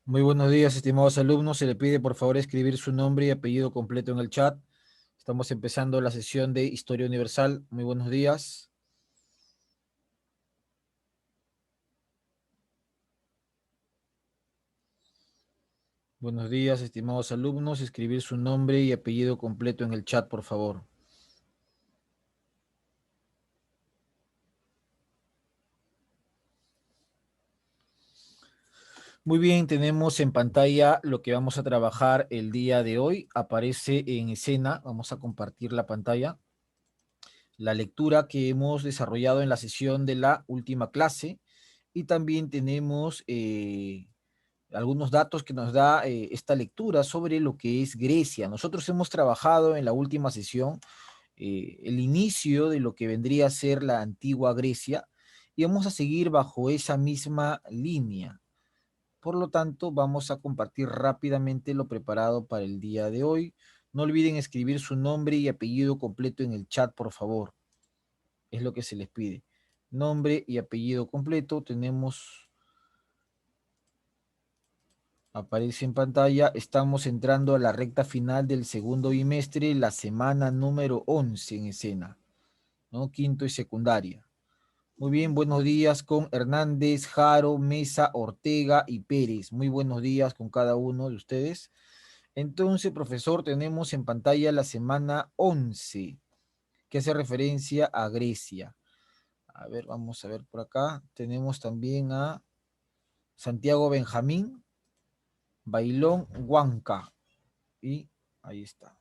Muy buenos días, estimados alumnos. Se le pide por favor escribir su nombre y apellido completo en el chat. Estamos empezando la sesión de Historia Universal. Muy buenos días. Buenos días, estimados alumnos. Escribir su nombre y apellido completo en el chat, por favor. Muy bien, tenemos en pantalla lo que vamos a trabajar el día de hoy. Aparece en escena. Vamos a compartir la pantalla. La lectura que hemos desarrollado en la sesión de la última clase. Y también tenemos algunos datos que nos da esta lectura sobre lo que es Grecia. Nosotros hemos trabajado en la última sesión el inicio de lo que vendría a ser la antigua Grecia y vamos a seguir bajo esa misma línea. Por lo tanto, vamos a compartir rápidamente lo preparado para el día de hoy. No olviden escribir su nombre y apellido completo en el chat, por favor. Es lo que se les pide. Nombre y apellido completo. Tenemos. Aparece en pantalla, estamos entrando a la recta final del segundo bimestre, la semana número 11 en escena, ¿no? Quinto y secundaria. Muy bien, buenos días con Hernández, Jaro, Mesa, Ortega y Pérez. Muy buenos días con cada uno de ustedes. Entonces, profesor, tenemos en pantalla la semana 11, que hace referencia a Grecia. A ver, vamos a ver por acá. Tenemos también a Santiago Benjamín, Bailón Huanca. Y ahí está.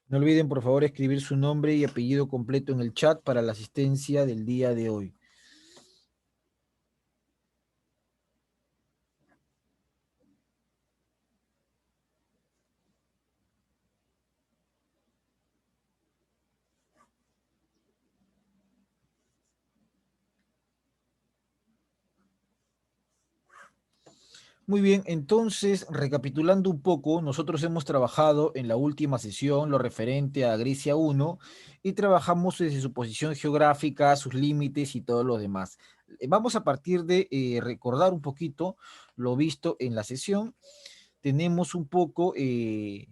No olviden, por favor, escribir su nombre y apellido completo en el chat para la asistencia del día de hoy. Muy bien, entonces, recapitulando un poco, nosotros hemos trabajado en la última sesión lo referente a Grecia 1 y trabajamos desde su posición geográfica, sus límites y todo lo demás. Vamos a partir de recordar un poquito lo visto en la sesión. Tenemos un poco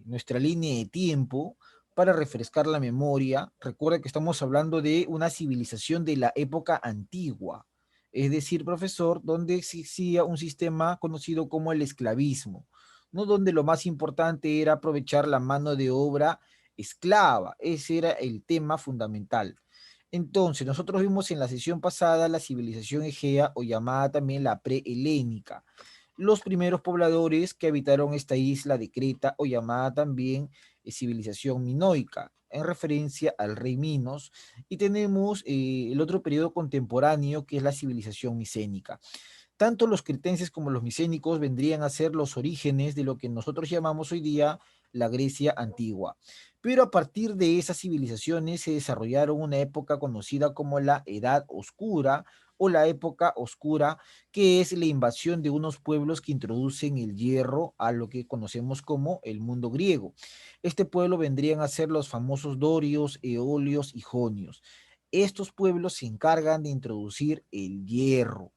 nuestra línea de tiempo para refrescar la memoria. Recuerda que estamos hablando de una civilización de la época antigua, es decir, profesor, donde existía un sistema conocido como el esclavismo, ¿no? Donde lo más importante era aprovechar la mano de obra esclava. Ese era el tema fundamental. Entonces, nosotros vimos en la sesión pasada la civilización egea o llamada también la prehelénica, los primeros pobladores que habitaron esta isla de Creta o llamada también civilización minoica, en referencia al rey Minos, y tenemos el otro periodo contemporáneo que es la civilización micénica. Tanto los cretenses como los micénicos vendrían a ser los orígenes de lo que nosotros llamamos hoy día la Grecia antigua. Pero a partir de esas civilizaciones se desarrollaron una época conocida como la Edad Oscura o la época oscura, que es la invasión de unos pueblos que introducen el hierro a lo que conocemos como el mundo griego. Este pueblo vendrían a ser los famosos dorios, eolios y jonios. Estos pueblos se encargan de introducir el hierro.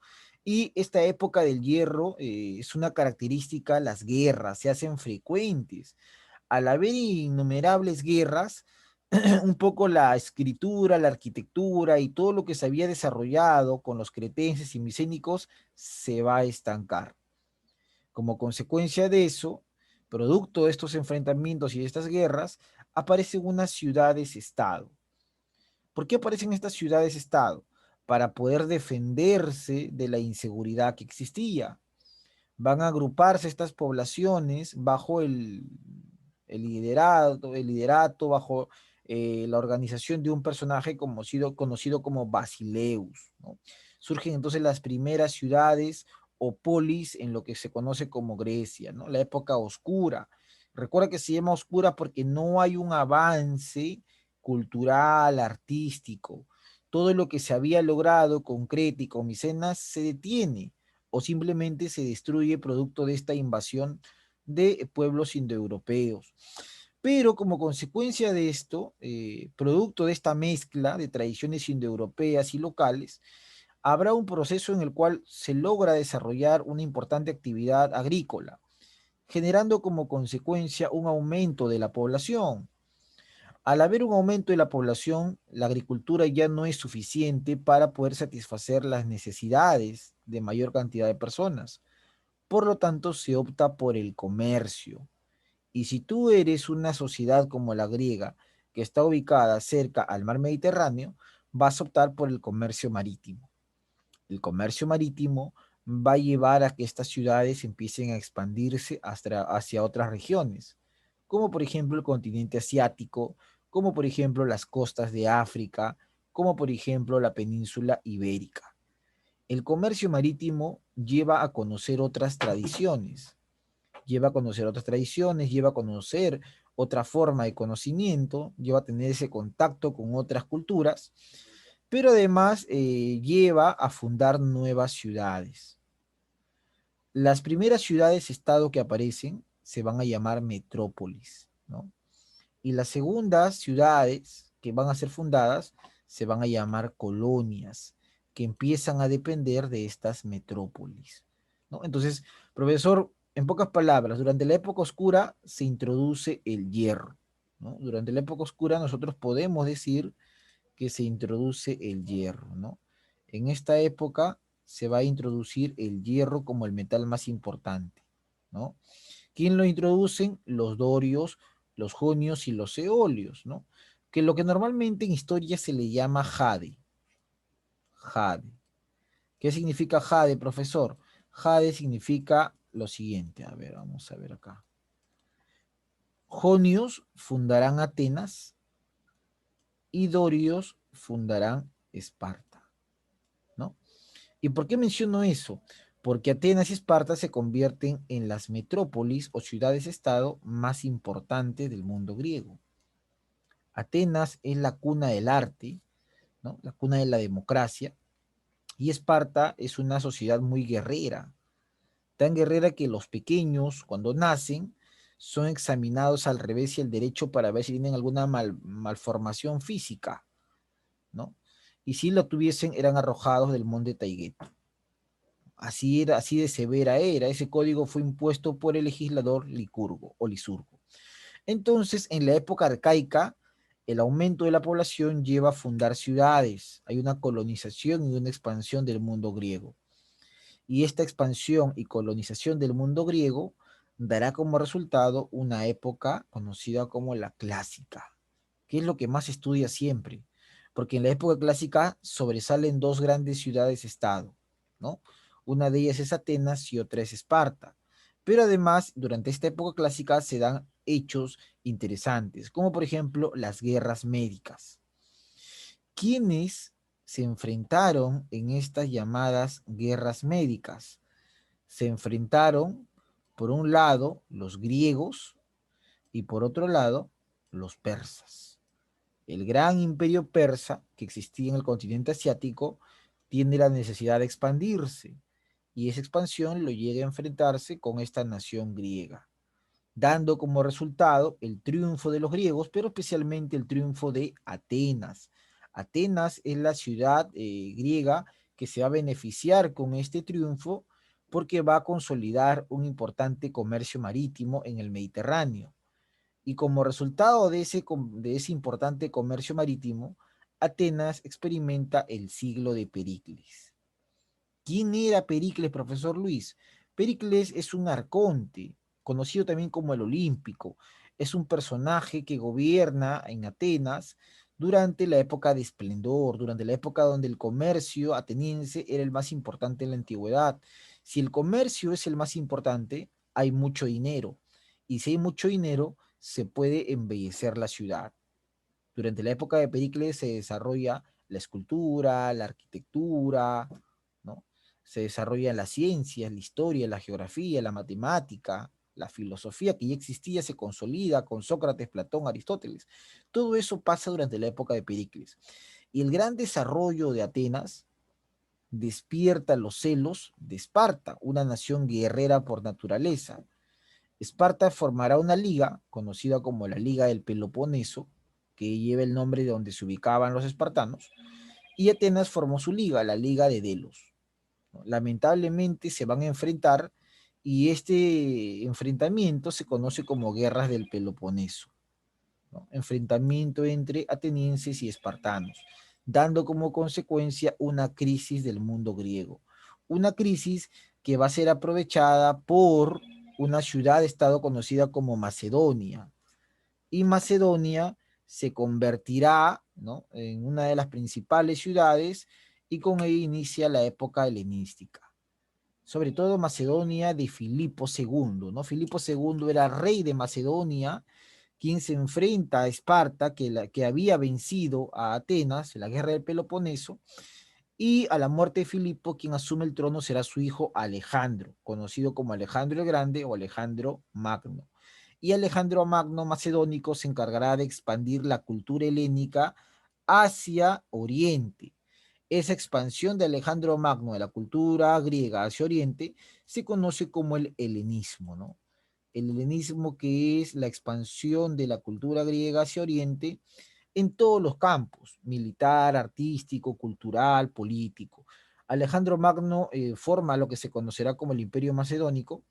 Y esta época del hierro es una característica, las guerras se hacen frecuentes. Al haber innumerables guerras, un poco la escritura, la arquitectura y todo lo que se había desarrollado con los cretenses y micénicos se va a estancar. Como consecuencia de eso, producto de estos enfrentamientos y de estas guerras, aparecen unas ciudades-estado. ¿Por qué aparecen estas ciudades-estado? Para poder defenderse de la inseguridad que existía. Van a agruparse estas poblaciones bajo el liderato bajo la organización de un personaje conocido como Basileus, ¿no? Surgen entonces las primeras ciudades o polis en lo que se conoce como Grecia, ¿no? La época oscura. Recuerda que se llama oscura porque no hay un avance cultural, artístico. Todo lo que se había logrado con Creta y con Micenas se detiene o simplemente se destruye producto de esta invasión de pueblos indoeuropeos. Pero como consecuencia de esto, producto de esta mezcla de tradiciones indoeuropeas y locales, habrá un proceso en el cual se logra desarrollar una importante actividad agrícola, generando como consecuencia un aumento de la población. Al haber un aumento de la población, la agricultura ya no es suficiente para poder satisfacer las necesidades de mayor cantidad de personas. Por lo tanto, se opta por el comercio. Y si tú eres una sociedad como la griega, que está ubicada cerca al mar Mediterráneo, vas a optar por el comercio marítimo. El comercio marítimo va a llevar a que estas ciudades empiecen a expandirse hacia otras regiones, como por ejemplo el continente asiático, como por ejemplo las costas de África, como por ejemplo la península ibérica. El comercio marítimo lleva a conocer otras tradiciones, lleva a conocer otra forma de conocimiento, lleva a tener ese contacto con otras culturas, pero además lleva a fundar nuevas ciudades. Las primeras ciudades-estado que aparecen se van a llamar metrópolis, ¿no? Y las segundas ciudades que van a ser fundadas se van a llamar colonias, que empiezan a depender de estas metrópolis, ¿no? Entonces, profesor, en pocas palabras, durante la época oscura se introduce el hierro, ¿no? Durante la época oscura nosotros podemos decir que se introduce el hierro, ¿no? En esta época se va a introducir el hierro como el metal más importante, ¿no? ¿Quién lo introducen? Los dorios, los jonios y los eolios, ¿no? Que lo que normalmente en historia se le llama jade. Jade. ¿Qué significa jade, profesor? Jade significa lo siguiente. A ver, vamos a ver acá. Jonios fundarán Atenas y dorios fundarán Esparta, ¿no? ¿Y por qué menciono eso? Porque Atenas y Esparta se convierten en las metrópolis o ciudades-estado más importantes del mundo griego. Atenas es la cuna del arte, ¿no? La cuna de la democracia, y Esparta es una sociedad muy guerrera, tan guerrera que los pequeños, cuando nacen, son examinados al revés y al derecho para ver si tienen alguna malformación física, ¿no? Y si lo tuviesen, eran arrojados del monte Taygeto. Así era, así de severa era. Ese código fue impuesto por el legislador Licurgo o Lisurgo. Entonces, en la época arcaica, el aumento de la población lleva a fundar ciudades. Hay una colonización y una expansión del mundo griego. Y esta expansión y colonización del mundo griego dará como resultado una época conocida como la clásica, que es lo que más se estudia siempre, porque en la época clásica sobresalen dos grandes ciudades-estado, ¿no? Una de ellas es Atenas y otra es Esparta. Pero además, durante esta época clásica se dan hechos interesantes, como por ejemplo las guerras médicas. ¿Quiénes se enfrentaron en estas llamadas guerras médicas? Se enfrentaron, por un lado, los griegos y por otro lado, los persas. El gran imperio persa que existía en el continente asiático tiene la necesidad de expandirse y esa expansión lo llega a enfrentarse con esta nación griega, dando como resultado el triunfo de los griegos, pero especialmente el triunfo de Atenas. Atenas es la ciudad griega que se va a beneficiar con este triunfo porque va a consolidar un importante comercio marítimo en el Mediterráneo. Y como resultado de ese importante comercio marítimo, Atenas experimenta el siglo de Pericles. ¿Quién era Pericles, profesor Luis? Pericles es un arconte, conocido también como el Olímpico. Es un personaje que gobierna en Atenas durante la época de esplendor, durante la época donde el comercio ateniense era el más importante en la antigüedad. Si el comercio es el más importante, hay mucho dinero. Y si hay mucho dinero, se puede embellecer la ciudad. Durante la época de Pericles se desarrolla la escultura, la arquitectura, ¿no? Se desarrollan las ciencias, la historia, la geografía, la matemática, la filosofía que ya existía se consolida con Sócrates, Platón, Aristóteles. Todo eso pasa durante la época de Pericles. Y el gran desarrollo de Atenas despierta los celos de Esparta, una nación guerrera por naturaleza. Esparta formará una liga, conocida como la Liga del Peloponeso, que lleva el nombre de donde se ubicaban los espartanos, y Atenas formó su liga, la Liga de Delos. Lamentablemente se van a enfrentar y este enfrentamiento se conoce como Guerras del Peloponeso, ¿no? Enfrentamiento entre atenienses y espartanos, dando como consecuencia una crisis del mundo griego. Una crisis que va a ser aprovechada por una ciudad-estado conocida como Macedonia. Y Macedonia se convertirá, ¿no?, en una de las principales ciudades y con ella inicia la época helenística. Sobre todo Macedonia de Filipo II, ¿no? Filipo II era rey de Macedonia, quien se enfrenta a Esparta, que había vencido a Atenas en la guerra del Peloponeso, y a la muerte de Filipo, quien asume el trono será su hijo Alejandro, conocido como Alejandro el Grande o Alejandro Magno. Y Alejandro Magno Macedónico se encargará de expandir la cultura helénica hacia Oriente. Esa expansión de Alejandro Magno de la cultura griega hacia Oriente se conoce como el helenismo, ¿no? El helenismo, que es la expansión de la cultura griega hacia Oriente en todos los campos: militar, artístico, cultural, político. Alejandro Magno forma lo que se conocerá como el Imperio Macedónico,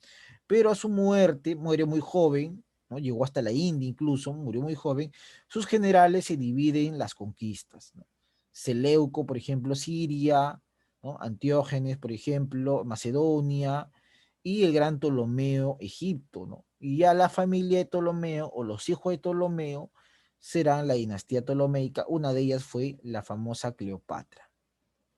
pero a su muerte, muere muy joven, ¿no? Llegó hasta la India incluso, murió muy joven. Sus generales se dividen las conquistas, ¿no? Seleuco, por ejemplo, Siria, ¿no? Antiógenes, por ejemplo, Macedonia, y el gran Ptolomeo, Egipto, ¿no? Y ya la familia de Ptolomeo o los hijos de Ptolomeo serán la dinastía ptolomeica. Una de ellas fue la famosa Cleopatra.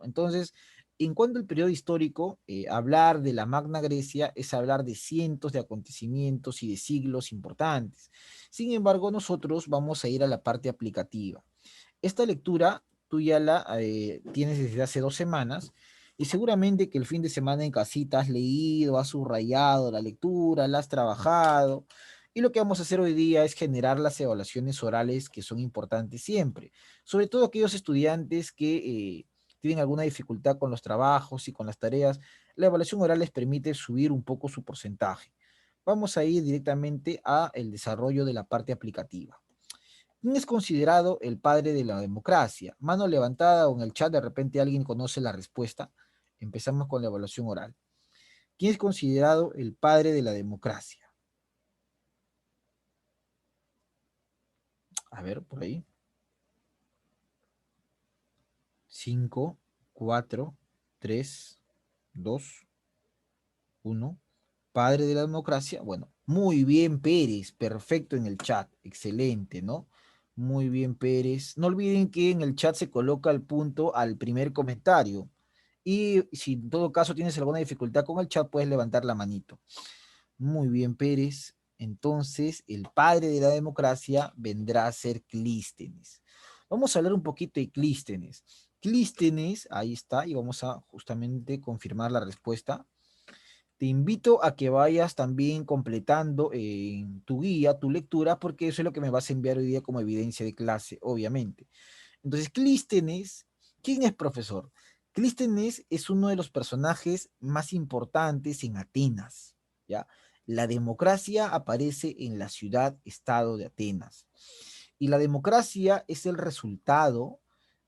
Entonces, en cuanto al periodo histórico, hablar de la Magna Grecia es hablar de cientos de acontecimientos y de siglos importantes. Sin embargo, nosotros vamos a ir a la parte aplicativa. Esta lectura tú ya la tienes desde hace 2 semanas, y seguramente que el fin de semana en casita has leído, has subrayado la lectura, la has trabajado, y lo que vamos a hacer hoy día es generar las evaluaciones orales, que son importantes siempre, sobre todo aquellos estudiantes que tienen alguna dificultad con los trabajos y con las tareas. La evaluación oral les permite subir un poco su porcentaje. Vamos a ir directamente a el desarrollo de la parte aplicativa. ¿Quién es considerado el padre de la democracia? Mano levantada o en el chat, de repente alguien conoce la respuesta. Empezamos con la evaluación oral. ¿Quién es considerado el padre de la democracia? A ver, por ahí. 5, 4, 3, 2, 1. Padre de la democracia. Bueno, muy bien, Pérez. Perfecto en el chat. Excelente, ¿no? Muy bien, Pérez. No olviden que en el chat se coloca el punto al primer comentario. Y si en todo caso tienes alguna dificultad con el chat, puedes levantar la manito. Muy bien, Pérez. Entonces, el padre de la democracia vendrá a ser Clístenes. Vamos a hablar un poquito de Clístenes. Clístenes, ahí está, y vamos a justamente confirmar la respuesta. Te invito a que vayas también completando en tu guía, tu lectura, porque eso es lo que me vas a enviar hoy día como evidencia de clase, obviamente. Entonces, Clístenes, ¿quién es, profesor? Clístenes es uno de los personajes más importantes en Atenas, ¿ya? La democracia aparece en la ciudad-estado de Atenas. Y la democracia es el resultado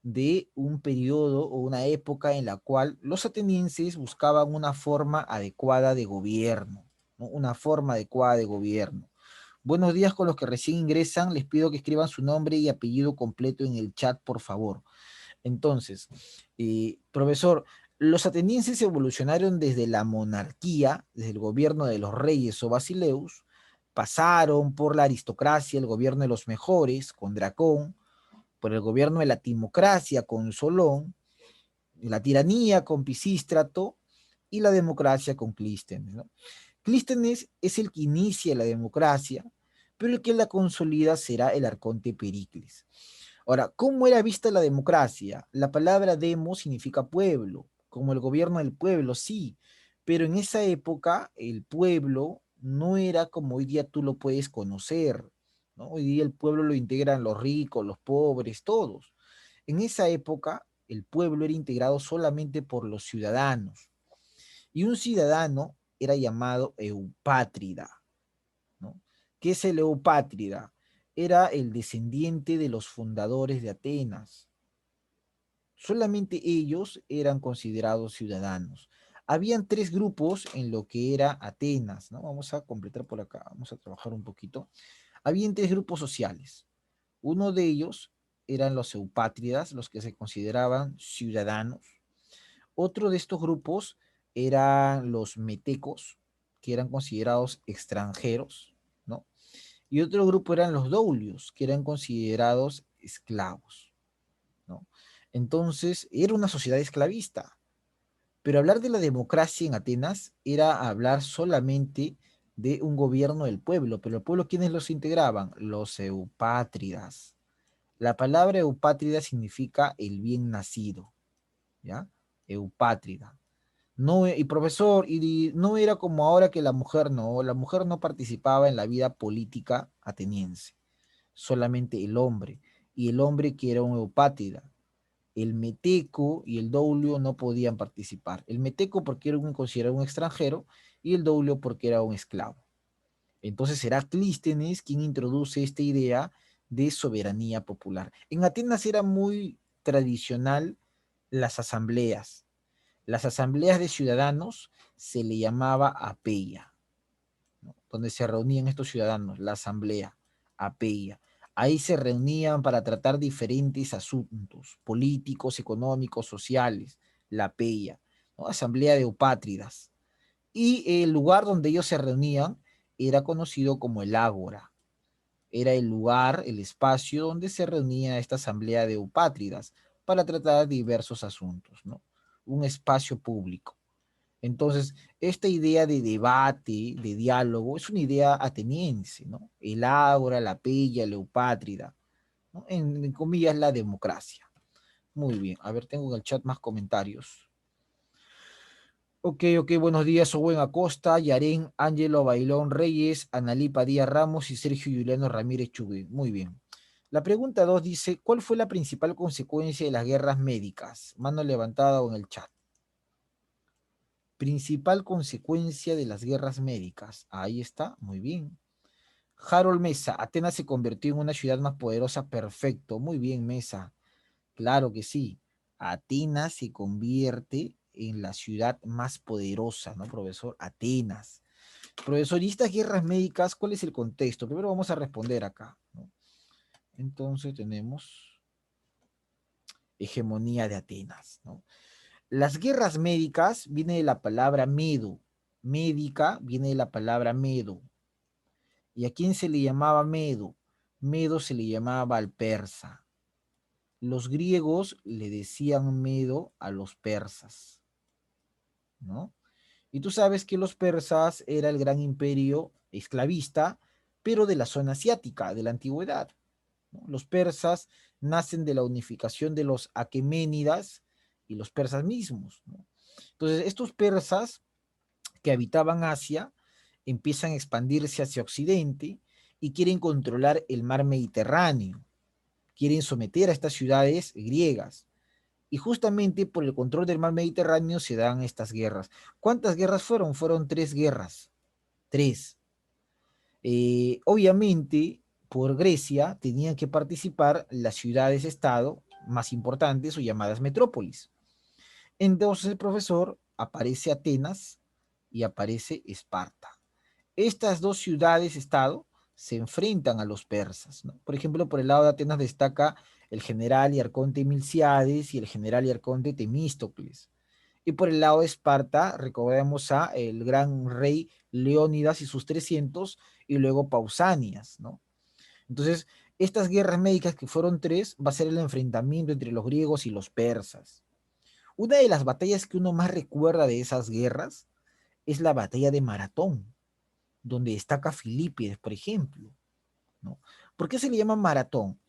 de un periodo o una época en la cual los atenienses buscaban una forma adecuada de gobierno, ¿no? Una forma adecuada de gobierno. Buenos días con los que recién ingresan. Les pido que escriban su nombre y apellido completo en el chat, por favor. Entonces, profesor, los atenienses evolucionaron desde la monarquía, desde el gobierno de los reyes o basileus, pasaron por la aristocracia, el gobierno de los mejores, con Dracón, por el gobierno de la timocracia, con Solón, la tiranía, con Pisístrato, y la democracia, con Clístenes, ¿no? Clístenes es el que inicia la democracia, pero el que la consolida será el arconte Pericles. Ahora, ¿cómo era vista la democracia? La palabra demo significa pueblo, como el gobierno del pueblo, sí, pero en esa época el pueblo no era como hoy día tú lo puedes conocer, ¿no? Hoy día el pueblo lo integran los ricos, los pobres, todos. En esa época el pueblo era integrado solamente por los ciudadanos, y un ciudadano era llamado eupátrida. ¿Qué es el eupátrida? Era el descendiente de los fundadores de Atenas. Solamente ellos eran considerados ciudadanos. Habían tres grupos en lo que era Atenas, ¿no? Vamos a completar por acá, vamos a trabajar un poquito. Habían tres grupos sociales. Uno de ellos eran los eupátridas, los que se consideraban ciudadanos. Otro de estos grupos eran los metecos, que eran considerados extranjeros, ¿no? Y otro grupo eran los doulios, que eran considerados esclavos, ¿no? Entonces, era una sociedad esclavista, pero hablar de la democracia en Atenas era hablar solamente de un gobierno del pueblo, pero el pueblo, ¿quiénes los integraban? Los eupátridas. La palabra eupátrida significa el bien nacido, ¿ya? Eupátrida. No, y profesor, y no era como ahora que la mujer no participaba en la vida política ateniense, solamente el hombre, y el hombre que era un eupátrida. El meteco y el doulio no podían participar. El meteco porque era considerado un extranjero y el doulio porque era un esclavo. Entonces será Clístenes quien introduce esta idea de soberanía popular. En Atenas era muy tradicional las asambleas. Las asambleas de ciudadanos se le llamaba apeia, ¿no? Donde se reunían estos ciudadanos, la asamblea, apeia. Ahí se reunían para tratar diferentes asuntos políticos, económicos, sociales, la apeia, ¿no? Asamblea de eupátridas. Y el lugar donde ellos se reunían era conocido como el ágora. Era el lugar, el espacio donde se reunía esta asamblea de eupátridas para tratar diversos asuntos, ¿no? Un espacio público. Entonces, esta idea de debate, de diálogo, es una idea ateniense, ¿no? El ágora, la pella, la eupátrida, ¿no? En comillas, la democracia. Muy bien, a ver, tengo en el chat más comentarios. Ok, buenos días, Owen Acosta, Yarén, Ángelo Bailón Reyes, Analipa Díaz Ramos y Sergio Juliano Ramírez Chugui. Muy bien. La pregunta 2 dice, ¿cuál fue la principal consecuencia de las guerras médicas? Mano levantada o en el chat. Principal consecuencia de las guerras médicas. Ahí está, muy bien. Harold Mesa, Atenas se convirtió en una ciudad más poderosa, perfecto. Muy bien, Mesa. Claro que sí. Atenas se convierte en la ciudad más poderosa, ¿no, profesor? Atenas. Profesor, ¿y estas guerras médicas, cuál es el contexto? Primero vamos a responder acá, ¿no? Entonces tenemos hegemonía de Atenas, ¿no? Las guerras médicas viene de la palabra medo. Médica viene de la palabra medo. ¿Y a quién se le llamaba medo? Medo se le llamaba al persa. Los griegos le decían medo a los persas, ¿no? Y tú sabes que los persas era el gran imperio esclavista, pero de la zona asiática, de la antigüedad, ¿no? Los persas nacen de la unificación de los aqueménidas y los persas mismos, ¿no? Entonces, estos persas que habitaban Asia empiezan a expandirse hacia Occidente y quieren controlar el mar Mediterráneo, quieren someter a estas ciudades griegas. Y justamente por el control del mar Mediterráneo se dan estas guerras. ¿Cuántas guerras fueron? Fueron tres guerras. Tres. Obviamente, por Grecia tenían que participar las ciudades-estado más importantes o llamadas metrópolis. Entonces el profesor aparece Atenas y aparece Esparta. Estas dos ciudades-estado se enfrentan a los persas, ¿no? Por ejemplo, por el lado de Atenas destaca el general y arconte Milciades y el general y arconte Temístocles. Y por el lado de Esparta recordemos a el gran rey Leónidas y sus 300 y luego Pausanias, ¿no? Entonces, estas guerras médicas que fueron tres va a ser el enfrentamiento entre los griegos y los persas. Una de las batallas que uno más recuerda de esas guerras es la batalla de Maratón, donde destaca Filipides, por ejemplo, ¿no? ¿Por qué se le llama maratón?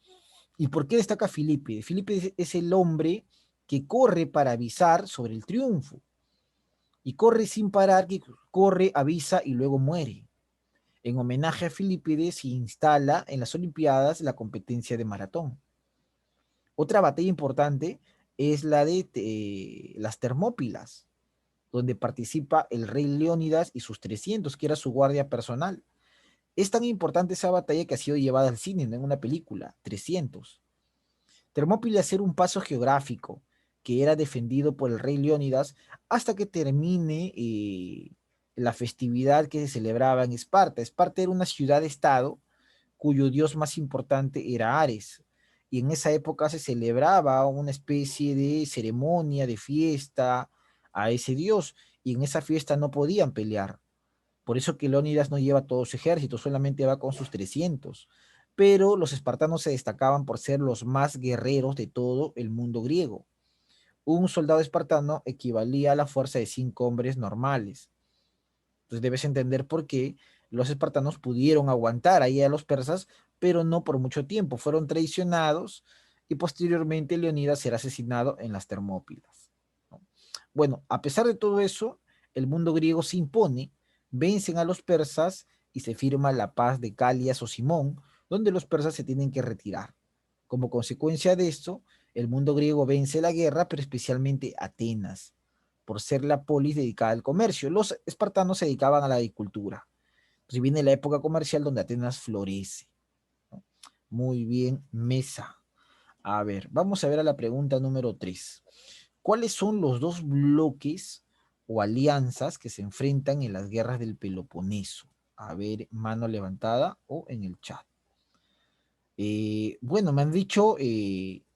¿Y por qué destaca Filipides? Filipides es el hombre que corre para avisar sobre el triunfo. Y corre sin parar, que corre, avisa y luego muere. En homenaje a Filipides se instala en las Olimpiadas la competencia de maratón. Otra batalla importante es la de las Termópilas, donde participa el rey Leónidas y sus 300, que era su guardia personal. Es tan importante esa batalla que ha sido llevada al cine, ¿no? En una película, 300. Termópilas era un paso geográfico que era defendido por el rey Leónidas hasta que termine la festividad que se celebraba en Esparta. Esparta era una ciudad-estado cuyo dios más importante era Ares. Y en esa época se celebraba una especie de ceremonia, de fiesta a ese dios. Y en esa fiesta no podían pelear. Por eso que Leónidas no lleva todo su ejército, solamente va con sus 300. Pero los espartanos se destacaban por ser los más guerreros de todo el mundo griego. Un soldado espartano equivalía a la fuerza de 5 hombres normales. Entonces debes entender por qué los espartanos pudieron aguantar ahí a los persas, pero no por mucho tiempo. Fueron traicionados y posteriormente Leonidas será asesinado en las Termópilas, ¿no? Bueno, a pesar de todo eso, el mundo griego se impone, vencen a los persas y se firma la paz de Calias o Simón, donde los persas se tienen que retirar. Como consecuencia de esto, el mundo griego vence la guerra, pero especialmente Atenas, por ser la polis dedicada al comercio. Los espartanos se dedicaban a la agricultura. Entonces viene la época comercial donde Atenas florece, ¿no? Muy bien, Mesa. A ver, vamos a ver a la pregunta número 3. ¿Cuáles son los dos bloques o alianzas que se enfrentan en las guerras del Peloponeso? A ver, mano levantada o en el chat. Bueno, me han dicho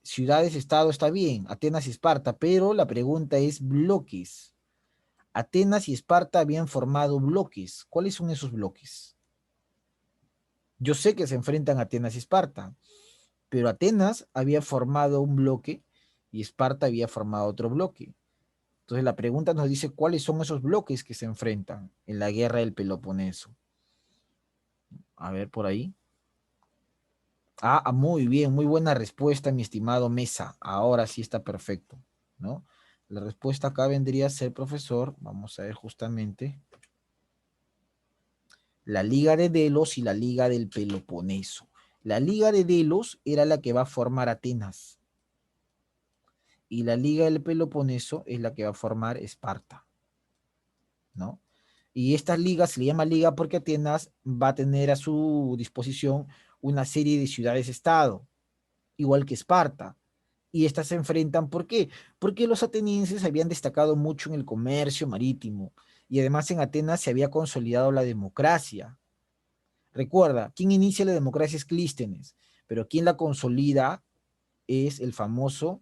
ciudades, estado, está bien, Atenas y Esparta, pero la pregunta es bloques. Atenas y Esparta habían formado bloques. ¿Cuáles son esos bloques? Yo sé que se enfrentan Atenas y Esparta, pero Atenas había formado un bloque y Esparta había formado otro bloque. Entonces la pregunta nos dice cuáles son esos bloques que se enfrentan en la guerra del Peloponeso. A ver por ahí. Muy bien, muy buena respuesta, mi estimado Mesa. Ahora sí está perfecto, ¿no? La respuesta acá vendría a ser, profesor, vamos a ver justamente, la Liga de Delos y la Liga del Peloponeso. La Liga de Delos era la que va a formar Atenas y la Liga del Peloponeso es la que va a formar Esparta, ¿no? Y esta liga se le llama liga porque Atenas va a tener a su disposición una serie de ciudades-estado, igual que Esparta. Y estas se enfrentan, ¿por qué? Porque los atenienses habían destacado mucho en el comercio marítimo y además en Atenas se había consolidado la democracia. Recuerda, quien inicia la democracia es Clístenes, pero quien la consolida es el famoso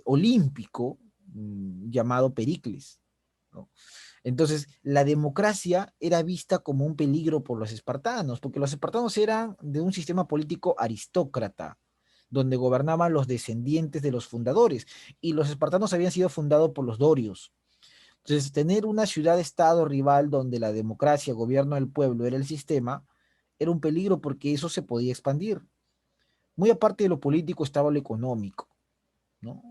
olímpico llamado Pericles, ¿no? Entonces, la democracia era vista como un peligro por los espartanos, porque los espartanos eran de un sistema político aristócrata, donde gobernaban los descendientes de los fundadores, y los espartanos habían sido fundados por los dorios. Entonces, tener una ciudad-estado rival donde la democracia, gobierno del pueblo, era el sistema, era un peligro porque eso se podía expandir. Muy aparte de lo político estaba lo económico, ¿no?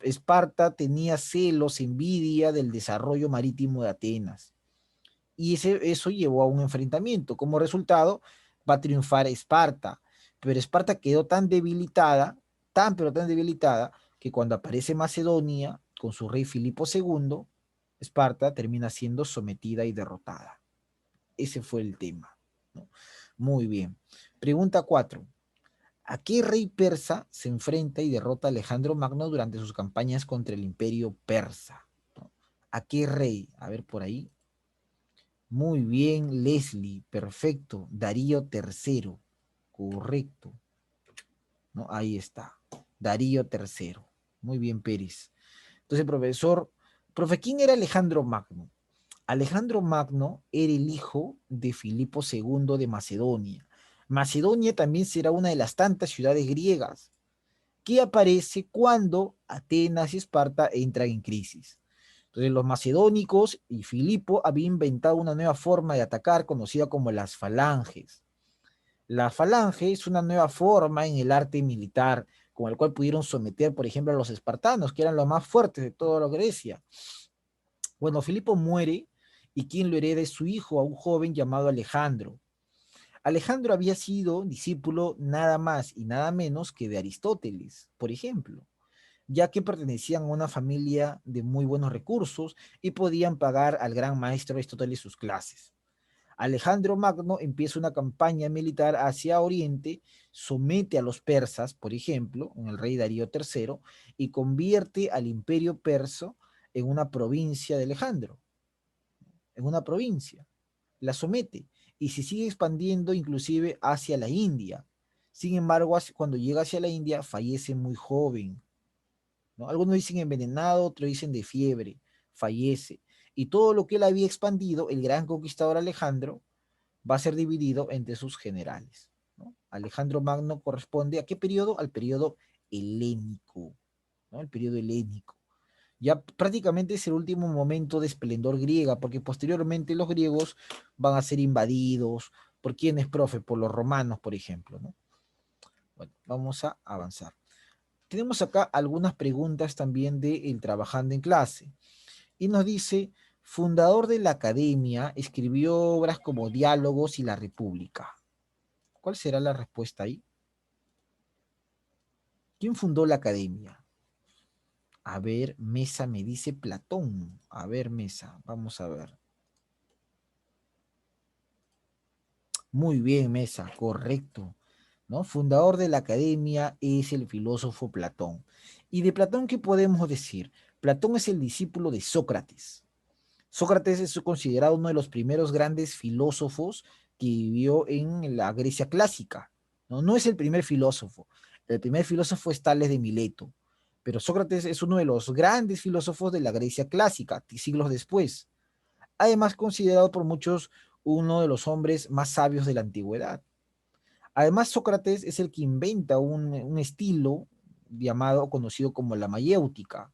Esparta tenía celos, envidia del desarrollo marítimo de Atenas. Y eso llevó a un enfrentamiento. Como resultado, va a triunfar Esparta. Pero Esparta quedó tan debilitada, tan pero tan debilitada, que cuando aparece Macedonia con su rey Filipo II, Esparta termina siendo sometida y derrotada. Ese fue el tema, ¿no? Muy bien. Pregunta 4. ¿A qué rey persa se enfrenta y derrota Alejandro Magno durante sus campañas contra el imperio persa? ¿No? ¿A qué rey? A ver por ahí. Muy bien, Leslie, perfecto. Darío III, correcto, ¿no? Ahí está. Darío III. Muy bien, Pérez. Entonces, profesor, ¿quién era Alejandro Magno? Alejandro Magno era el hijo de Filipo II de Macedonia. Macedonia también será una de las tantas ciudades griegas que aparece cuando Atenas y Esparta entran en crisis. Entonces los macedónicos y Filipo habían inventado una nueva forma de atacar conocida como las falanges. La falange es una nueva forma en el arte militar con el cual pudieron someter, por ejemplo, a los espartanos, que eran los más fuertes de toda la Grecia. Bueno, Filipo muere y quien lo hereda es su hijo, a un joven llamado Alejandro. Alejandro había sido discípulo nada más y nada menos que de Aristóteles, por ejemplo, ya que pertenecían a una familia de muy buenos recursos y podían pagar al gran maestro Aristóteles sus clases. Alejandro Magno empieza una campaña militar hacia Oriente, somete a los persas, por ejemplo, en el rey Darío III, y convierte al imperio persa en una provincia de Alejandro, en una provincia. La somete y se sigue expandiendo inclusive hacia la India. Sin embargo, cuando llega hacia la India, fallece muy joven, ¿no? Algunos dicen envenenado, otros dicen de fiebre, fallece. Y todo lo que él había expandido, el gran conquistador Alejandro, va a ser dividido entre sus generales, ¿no? Alejandro Magno corresponde a qué periodo? Al periodo helénico, ¿no? El periodo helénico. Ya prácticamente es el último momento de esplendor griega, porque posteriormente los griegos van a ser invadidos. ¿Por quiénes, profe? Por los romanos, por ejemplo, ¿no? Bueno, vamos a avanzar. Tenemos acá algunas preguntas también de El Trabajando en Clase. Y nos dice, fundador de la academia, escribió obras como Diálogos y La República. ¿Cuál será la respuesta ahí? ¿Quién fundó la academia? A ver, Mesa me dice Platón. A ver, Mesa, vamos a ver. Muy bien, Mesa, correcto, ¿no? Fundador de la academia es el filósofo Platón. ¿Y de Platón qué podemos decir? Platón es el discípulo de Sócrates. Sócrates es considerado uno de los primeros grandes filósofos que vivió en la Grecia clásica, ¿no? No es el primer filósofo. El primer filósofo es Tales de Mileto, pero Sócrates es uno de los grandes filósofos de la Grecia clásica, siglos después. Además, considerado por muchos uno de los hombres más sabios de la antigüedad. Además, Sócrates es el que inventa un estilo llamado, conocido como la mayéutica.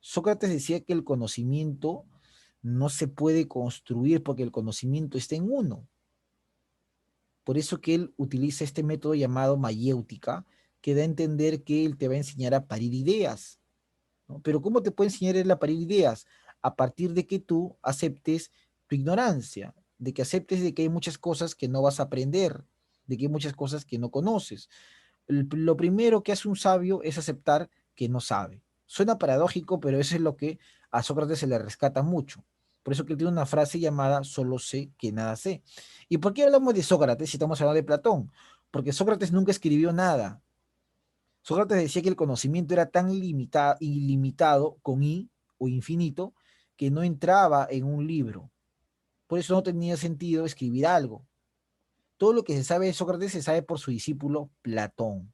Sócrates decía que el conocimiento no se puede construir porque el conocimiento está en uno. Por eso que él utiliza este método llamado mayéutica, que da a entender que él te va a enseñar a parir ideas, ¿no? Pero ¿cómo te puede enseñar él a parir ideas? A partir de que tú aceptes tu ignorancia, de que aceptes de que hay muchas cosas que no vas a aprender, de que hay muchas cosas que no conoces. Lo primero que hace un sabio es aceptar que no sabe. Suena paradójico, pero eso es lo que a Sócrates se le rescata mucho. Por eso que él tiene una frase llamada solo sé que nada sé. ¿Y por qué hablamos de Sócrates si estamos hablando de Platón? Porque Sócrates nunca escribió nada. Sócrates decía que el conocimiento era tan ilimitado, con I o infinito, que no entraba en un libro. Por eso no tenía sentido escribir algo. Todo lo que se sabe de Sócrates se sabe por su discípulo Platón.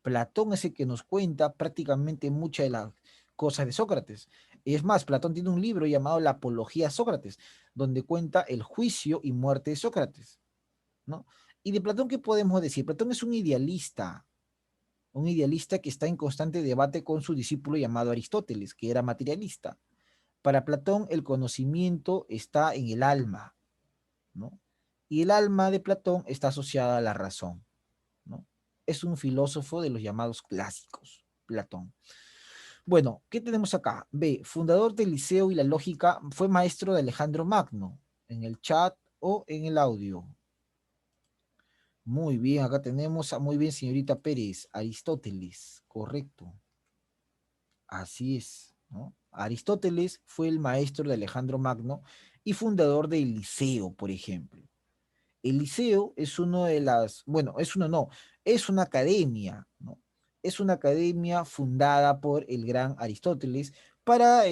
Platón es el que nos cuenta prácticamente muchas de las cosas de Sócrates. Es más, Platón tiene un libro llamado La Apología a Sócrates, donde cuenta el juicio y muerte de Sócrates, ¿no? Y de Platón, ¿qué podemos decir? Platón es un idealista que está en constante debate con su discípulo llamado Aristóteles, que era materialista. Para Platón, el conocimiento está en el alma, ¿no? Y el alma de Platón está asociada a la razón, ¿no? Es un filósofo de los llamados clásicos, Platón. Bueno, ¿qué tenemos acá? B, fundador del Liceo y la Lógica, fue maestro de Alejandro Magno, en el chat o en el audio. Muy bien, acá tenemos a muy bien, señorita Pérez, Aristóteles, correcto. Así es, ¿no? Aristóteles fue el maestro de Alejandro Magno y fundador del Liceo, por ejemplo. El liceo es uno de las, bueno, es uno no, es una academia, ¿no? Es una academia fundada por el gran Aristóteles para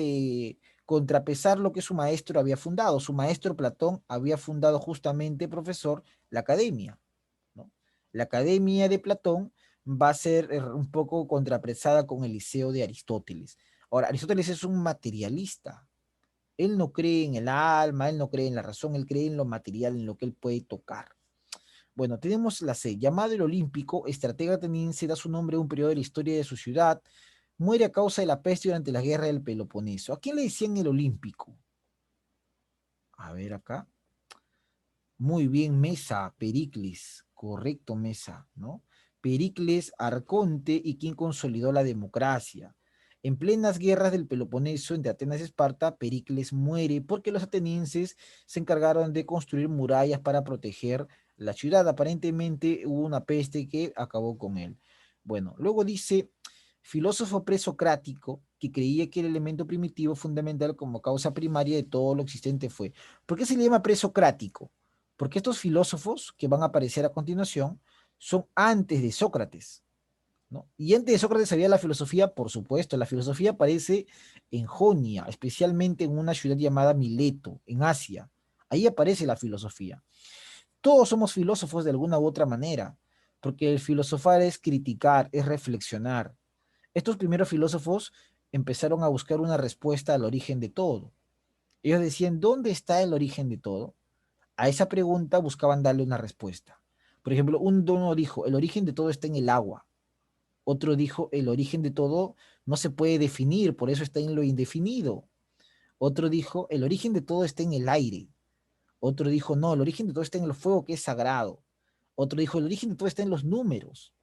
contrapesar lo que su maestro había fundado. Su maestro Platón había fundado justamente, profesor, la academia, ¿no? La academia de Platón va a ser un poco contrapesada con el liceo de Aristóteles. Ahora, Aristóteles es un materialista. Él no cree en el alma, él no cree en la razón, él cree en lo material, en lo que él puede tocar. Bueno, tenemos la C. Llamado el Olímpico, estratega ateniense, da su nombre a un periodo de la historia de su ciudad. Muere a causa de la peste durante la guerra del Peloponeso. ¿A quién le decían el Olímpico? A ver acá. Muy bien, Mesa, Pericles. Correcto, Mesa, ¿no? Pericles Arconte y quien consolidó la democracia. En plenas guerras del Peloponeso entre Atenas y Esparta, Pericles muere porque los atenienses se encargaron de construir murallas para proteger la ciudad. Aparentemente hubo una peste que acabó con él. Bueno, luego dice, filósofo presocrático que creía que el elemento primitivo fundamental como causa primaria de todo lo existente fue. ¿Por qué se le llama presocrático? Porque estos filósofos que van a aparecer a continuación son antes de Sócrates, ¿no? Y antes de Sócrates había la filosofía, por supuesto, la filosofía aparece en Jonia, especialmente en una ciudad llamada Mileto, en Asia. Ahí aparece la filosofía. Todos somos filósofos de alguna u otra manera, porque el filosofar es criticar, es reflexionar. Estos primeros filósofos empezaron a buscar una respuesta al origen de todo. Ellos decían, ¿dónde está el origen de todo? A esa pregunta buscaban darle una respuesta. Por ejemplo, uno dijo, el origen de todo está en el agua. Otro dijo, el origen de todo no se puede definir, por eso está en lo indefinido. Otro dijo, el origen de todo está en el aire. Otro dijo, no, el origen de todo está en el fuego que es sagrado. Otro dijo, el origen de todo está en los números.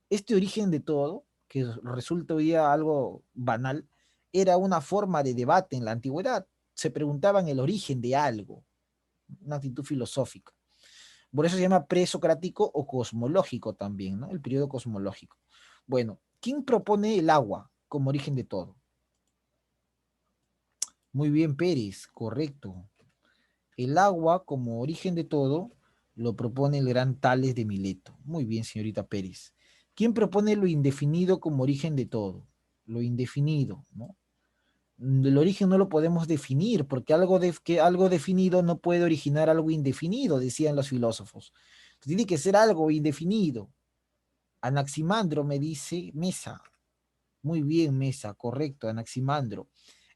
Este origen de todo, que resulta hoy día algo banal, era una forma de debate en la antigüedad. Se preguntaban el origen de algo, una actitud filosófica. Por eso se llama presocrático o cosmológico también, ¿no? El periodo cosmológico. Bueno, ¿quién propone el agua como origen de todo? Muy bien, Pérez, correcto. El agua como origen de todo lo propone el gran Tales de Mileto. Muy bien, señorita Pérez. ¿Quién propone lo indefinido como origen de todo? Lo indefinido, ¿no? El origen no lo podemos definir, porque algo definido no puede originar algo indefinido, decían los filósofos. Tiene que ser algo indefinido. Anaximandro me dice Mesa. Muy bien, Mesa, correcto, Anaximandro.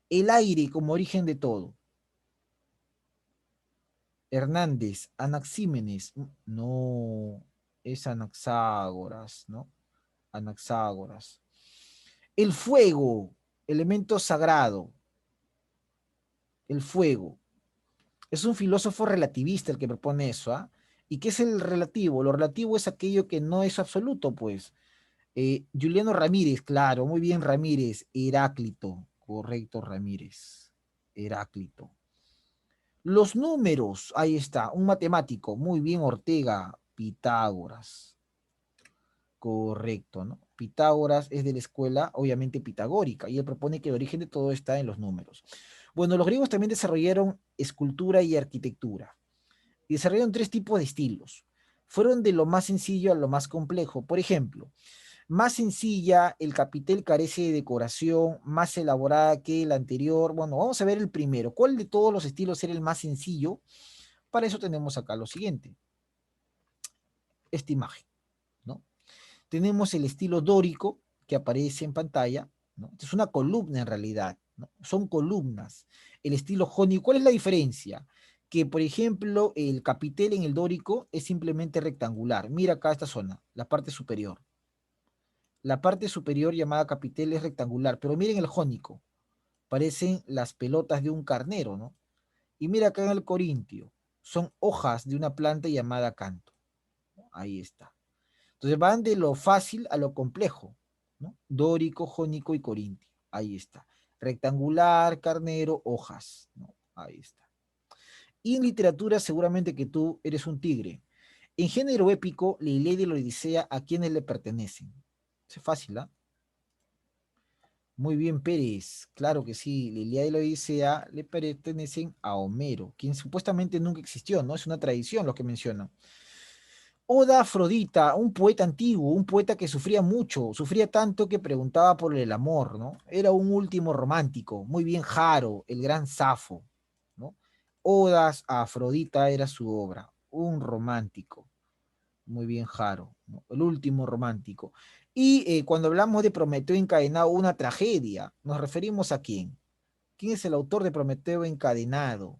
El aire como origen de todo. Hernández, Anaxímenes. No, es Anaxágoras, ¿no? Anaxágoras. El fuego, elemento sagrado. El fuego. Es un filósofo relativista el que propone eso, ¿ah? ¿Y qué es el relativo? Lo relativo es aquello que no es absoluto, pues. Juliano Ramírez, claro, muy bien Ramírez. Heráclito, correcto Ramírez. Heráclito. Los números, ahí está, un matemático, muy bien Ortega, Pitágoras. Correcto, ¿no? Pitágoras es de la escuela, obviamente, pitagórica, y él propone que el origen de todo está en los números. Bueno, los griegos también desarrollaron escultura y arquitectura. Y desarrollaron tres tipos de estilos. Fueron de lo más sencillo a lo más complejo. Por ejemplo, más sencilla, el capitel carece de decoración, más elaborada que el anterior. Bueno, vamos a ver el primero. ¿Cuál de todos los estilos era el más sencillo? Para eso tenemos acá lo siguiente, esta imagen, ¿no? Tenemos el estilo dórico que aparece en pantalla, ¿no? Es una columna en realidad, ¿no? Son columnas. El estilo jónico, ¿cuál es la diferencia? Que, por ejemplo, el capitel en el dórico es simplemente rectangular. Mira acá esta zona, la parte superior. La parte superior llamada capitel es rectangular, pero miren el jónico. Parecen las pelotas de un carnero, ¿no? Y mira acá en el corintio, son hojas de una planta llamada canto. Ahí está. Entonces van de lo fácil a lo complejo, ¿no? Dórico, jónico y corintio. Ahí está. Rectangular, carnero, hojas, ¿no? Ahí está. Y en literatura seguramente que tú eres un tigre. En género épico, la Ilíada y la Odisea, ¿a quiénes le pertenecen? Es fácil, ¿ah? Muy bien, Pérez. Claro que sí. La Ilíada y la Odisea le pertenecen a Homero, quien supuestamente nunca existió, ¿no? Es una tradición lo que menciono. Oda a Afrodita, un poeta antiguo, un poeta que sufría mucho, sufría tanto que preguntaba por el amor, ¿no? Era un último romántico, muy bien Jaro, el gran Safo, ¿no? Odas a Afrodita era su obra, un romántico, muy bien Jaro, ¿no? El último romántico. Y cuando hablamos de Prometeo encadenado, una tragedia, ¿nos referimos a quién? ¿Quién es el autor de Prometeo encadenado?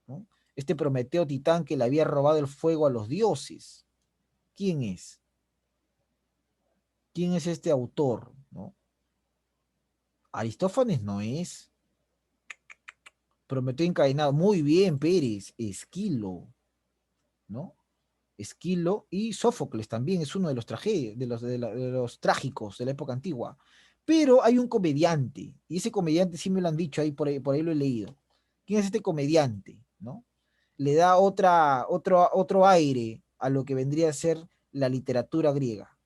¿No? Este Prometeo titán que le había robado el fuego a los dioses. ¿Quién es? ¿Quién es este autor? ¿No? Aristófanes no es. Prometeo encadenado. Muy bien, Pérez. Esquilo, ¿no? Esquilo y Sófocles también es uno de los tragedias, de los trágicos de la época antigua. Pero hay un comediante, y ese comediante sí me lo han dicho, por ahí lo he leído. ¿Quién es este comediante? ¿No? Le da otro aire a lo que vendría a ser la literatura griega.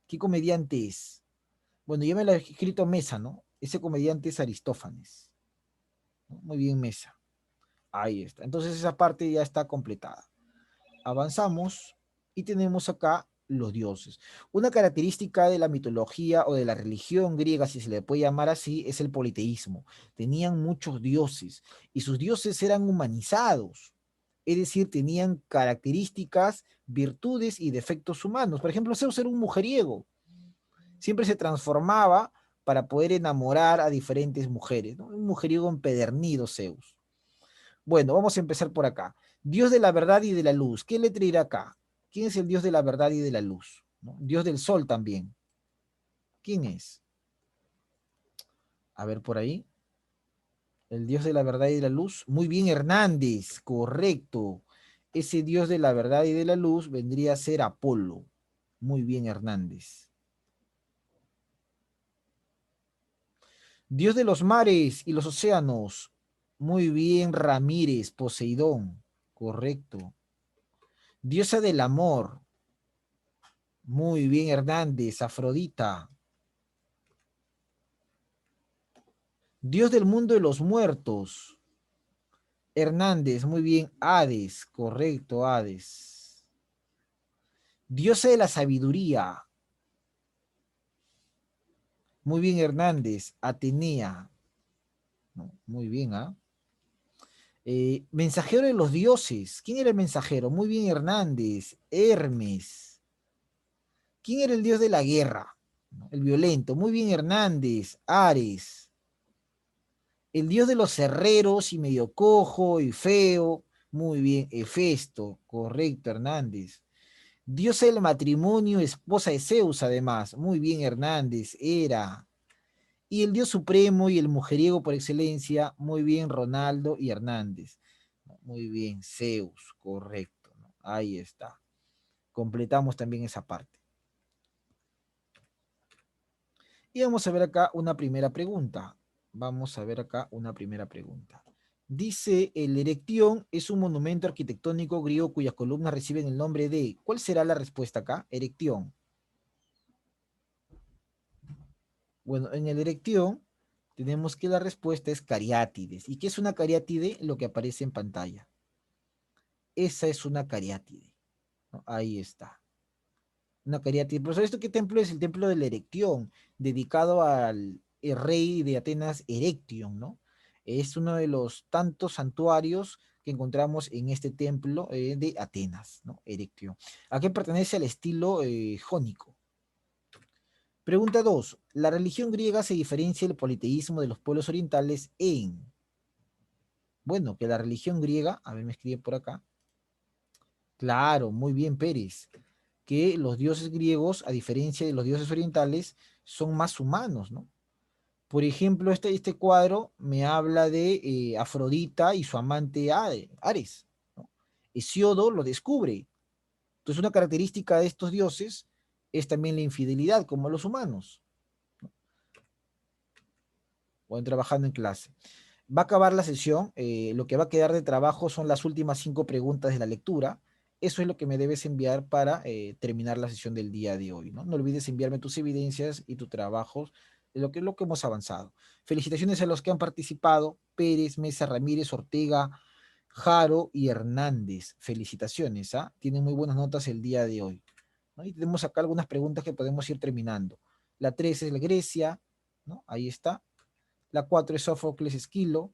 ¿Qué comediante es? Bueno, yo me lo he escrito Mesa, ¿no? Ese comediante es Aristófanes, ¿no? Muy bien, Mesa. Ahí está. Entonces esa parte ya está completada. Avanzamos y tenemos acá los dioses. Una característica de la mitología o de la religión griega, si se le puede llamar así, es el politeísmo. Tenían muchos dioses y sus dioses eran humanizados, es decir, tenían características, virtudes y defectos humanos. Por ejemplo, Zeus era un mujeriego, siempre se transformaba para poder enamorar a diferentes mujeres, ¿no? Un mujeriego empedernido, Zeus. Bueno, vamos a empezar por acá. Dios de la verdad y de la luz. ¿Qué letra irá acá? ¿Quién es el Dios de la verdad y de la luz? ¿No? Dios del sol también. ¿Quién es? A ver por ahí. El Dios de la verdad y de la luz. Muy bien, Hernández. Correcto. Ese Dios de la verdad y de la luz vendría a ser Apolo. Muy bien, Hernández. Dios de los mares y los océanos. Muy bien, Ramírez. Poseidón. Correcto. Diosa del amor. Muy bien, Hernández. Afrodita. Dios del mundo de los muertos. Hernández, muy bien. Hades, correcto, Hades. Diosa de la sabiduría. Muy bien, Hernández. Atenea. No, muy bien, ¿ah? Mensajero de los dioses. ¿Quién era el mensajero? Muy bien, Hernández. Hermes. ¿Quién era el dios de la guerra? ¿No? El violento. Muy bien, Hernández. Ares. El dios de los herreros y medio cojo y feo. Muy bien, Hefesto. Correcto, Hernández. Diosa del matrimonio, esposa de Zeus, además. Muy bien, Hernández. Hera. Y el dios supremo y el mujeriego por excelencia. Muy bien, Ronaldo y Hernández. Muy bien, Zeus. Correcto, ¿no? Ahí está. Completamos también esa parte. Y vamos a ver acá una primera pregunta. Vamos a ver acá una primera pregunta. Dice, el Erectión es un monumento arquitectónico griego cuyas columnas reciben el nombre de... ¿Cuál será la respuesta acá? Erectión. Bueno, en el Erectión tenemos que la respuesta es cariátides. ¿Y qué es una cariátide? Lo que aparece en pantalla. Esa es una cariátide, ¿no? Ahí está. Una cariátide. Profesor, ¿esto qué templo es? El templo del Erectión, dedicado al rey de Atenas, Erectión, ¿no? Es uno de los tantos santuarios que encontramos en este templo de Atenas, ¿no? Erectión. ¿A qué pertenece al estilo jónico? Pregunta 2. La religión griega se diferencia del politeísmo de los pueblos orientales en... Bueno, que la religión griega, a ver, me escribe por acá. Claro, muy bien, Pérez. Que los dioses griegos, a diferencia de los dioses orientales, son más humanos, ¿no? Por ejemplo, este cuadro me habla de Afrodita y su amante Ares, ¿no? Hesiodo lo descubre. Entonces, una característica de estos dioses es también la infidelidad, como los humanos. Van trabajando en clase. Va a acabar la sesión, lo que va a quedar de trabajo son las últimas 5 preguntas de la lectura. Eso es lo que me debes enviar para terminar la sesión del día de hoy, ¿no? No olvides enviarme tus evidencias y tus trabajos de lo que hemos avanzado. Felicitaciones a los que han participado, Pérez, Mesa, Ramírez, Ortega, Jaro y Hernández. Felicitaciones, ¿ah? Tienen muy buenas notas el día de hoy, ¿no? Y tenemos acá algunas preguntas que podemos ir terminando. La 3 es la Grecia, ¿no? Ahí está. La 4 es Sófocles Esquilo.